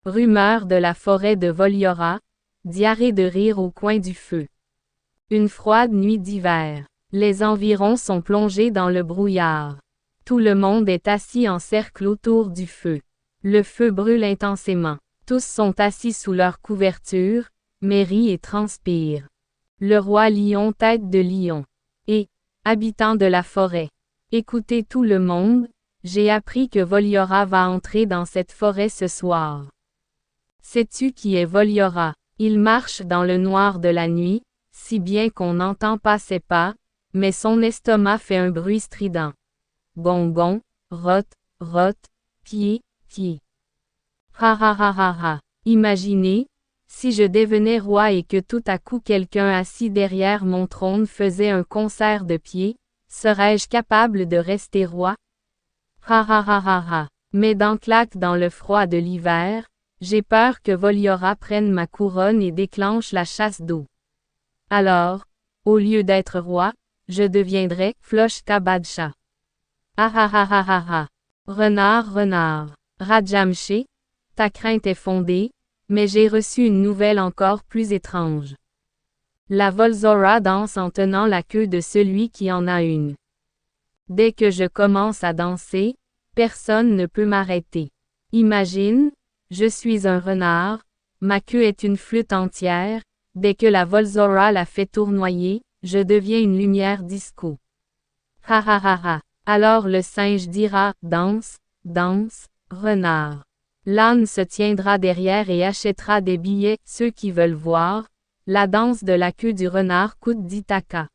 Rumeur de la forêt de Voliora, diarrhée de rire au coin du feu. Une froide nuit d'hiver. Les environs sont plongés dans le brouillard. Tout le monde est assis en cercle autour du feu. Le feu brûle intensément. Tous sont assis sous leur couverture, mais rient et transpirent. Le roi lion tête de lion. Et, habitants de la forêt, écoutez tout le monde, j'ai appris que Voliora va entrer dans cette forêt ce soir. Sais-tu qui est Voliora? Il marche dans le noir de la nuit, si bien qu'on n'entend pas ses pas, mais son estomac fait un bruit strident. Gon, rot, pied, pied. Ha ha ha ha ha. Imaginez, si je devenais roi et que tout à coup quelqu'un assis derrière mon trône faisait un concert de pieds, serais-je capable de rester roi? Ha ha ha ha ha. Mes dents claquent dans le froid de l'hiver, j'ai peur que Voliora prenne ma couronne et déclenche la chasse d'eau. Alors, au lieu d'être roi, je deviendrai Floshka Badshah. Ah ah ah ah ah ah. Renard. Rajamché, ta crainte est fondée, mais j'ai reçu une nouvelle encore plus étrange. La Volzora danse en tenant la queue de celui qui en a une. Dès que je commence à danser, personne ne peut m'arrêter. Imagine, je suis un renard, ma queue est une flûte entière, dès que la Volzora la fait tournoyer, je deviens une lumière disco. Ha ha ha ha. Alors le singe dira, danse, renard. L'âne se tiendra derrière et achètera des billets, ceux qui veulent voir. La danse de la queue du renard coûte 10 takas.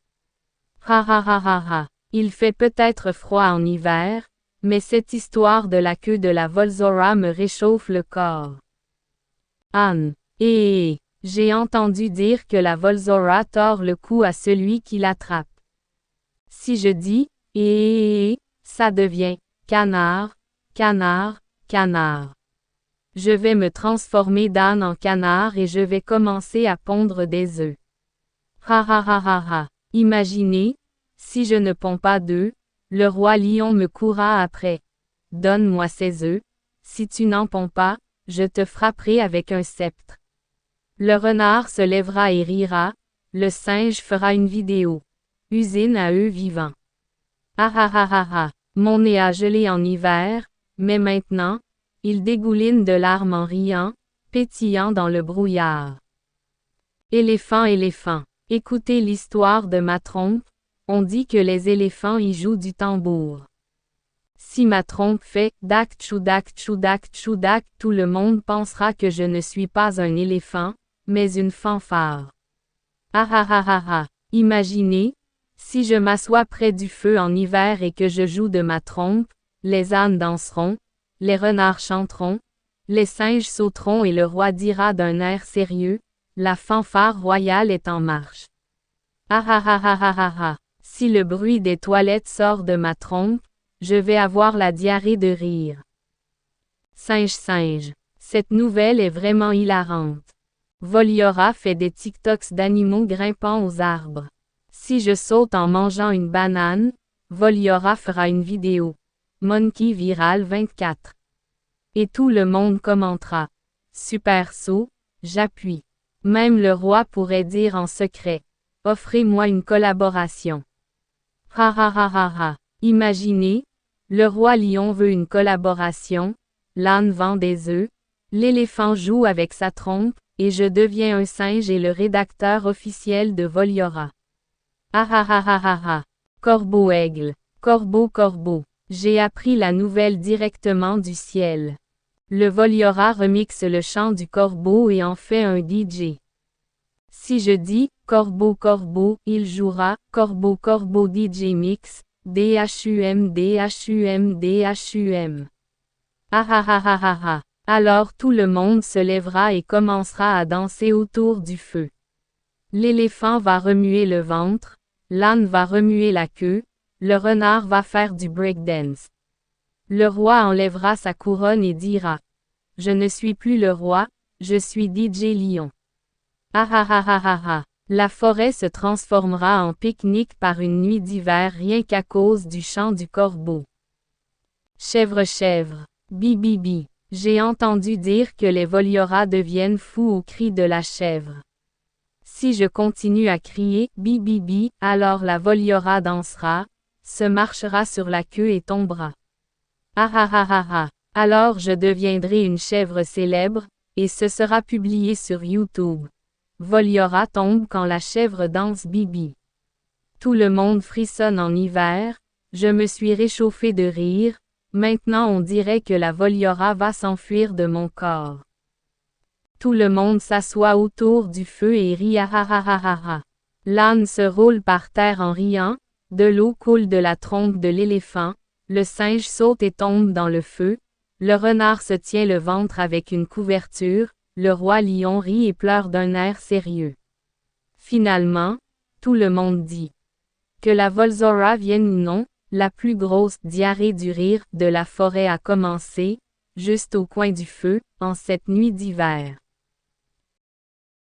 Ha ha ha ha ha. Il fait peut-être froid en hiver, mais cette histoire de la queue de la Volzora me réchauffe le corps. Âne. J'ai entendu dire que la Volzora tord le cou à celui qui l'attrape. Si je dis ça devient canard. Je vais me transformer d'âne en canard et je vais commencer à pondre des œufs. Ha ha ha ha ha. Imaginez, si je ne ponds pas d'œufs, le roi lion me courra après. Donne-moi ces œufs, si tu n'en ponds pas, je te frapperai avec un sceptre. Le renard se lèvera et rira, le singe fera une vidéo. Usine à œufs vivants. Ah ah ah ah ah. Mon nez a gelé en hiver, mais maintenant, il dégouline de larmes en riant, pétillant dans le brouillard. Éléphant, écoutez l'histoire de ma trompe, on dit que les éléphants y jouent du tambour. Si ma trompe fait dak tchoudak, tout le monde pensera que je ne suis pas un éléphant, mais une fanfare. Ah ah ah ah ah. Imaginez, si je m'assois près du feu en hiver et que je joue de ma trompe, les ânes danseront, les renards chanteront, les singes sauteront et le roi dira d'un air sérieux, la fanfare royale est en marche. Ah ah ah ah ah ah ah. Si le bruit des toilettes sort de ma trompe, je vais avoir la diarrhée de rire. Singe. Cette nouvelle est vraiment hilarante. Voliora fait des TikToks d'animaux grimpant aux arbres. Si je saute en mangeant une banane, Voliora fera une vidéo. Monkey Viral 24. Et tout le monde commentera. Super saut, j'appuie. Même le roi pourrait dire en secret. Offrez-moi une collaboration. Ha ha ha ha ha. Imaginez, le roi lion veut une collaboration, l'âne vend des œufs, l'éléphant joue avec sa trompe, et je deviens un singe et le rédacteur officiel de Voliora. Ah ah ah ah ah ah. Corbeau-aigle. Corbeau. J'ai appris la nouvelle directement du ciel. Le Voliora remixe le chant du corbeau et en fait un DJ. Si je dis corbeau, il jouera corbeau DJ mix, DHUM. Ah ah ah ah ah ah. Alors tout le monde se lèvera et commencera à danser autour du feu. L'éléphant va remuer le ventre, l'âne va remuer la queue, le renard va faire du breakdance. Le roi enlèvera sa couronne et dira: je ne suis plus le roi, je suis DJ Lion. Ah ah ah ah ah ah. La forêt se transformera en pique-nique par une nuit d'hiver rien qu'à cause du chant du corbeau. Chèvre, bi. J'ai entendu dire que les Volioras deviennent fous au cri de la chèvre. Si je continue à crier « bi bi bi », alors la Voliora dansera, se marchera sur la queue et tombera. Ah ah ah ah ah. Alors je deviendrai une chèvre célèbre, et ce sera publié sur YouTube. Voliora tombe quand la chèvre danse Bibi. Tout le monde frissonne en hiver, je me suis réchauffé de rire, maintenant on dirait que la Voliora va s'enfuir de mon corps. Tout le monde s'assoit autour du feu et rit ah ah ah ah ah ah. L'âne se roule par terre en riant, de l'eau coule de la trompe de l'éléphant, le singe saute et tombe dans le feu, le renard se tient le ventre avec une couverture, le roi lion rit et pleure d'un air sérieux. Finalement, tout le monde dit que la Volzora vienne ou non, la plus grosse diarrhée du rire de la forêt a commencé, juste au coin du feu, en cette nuit d'hiver.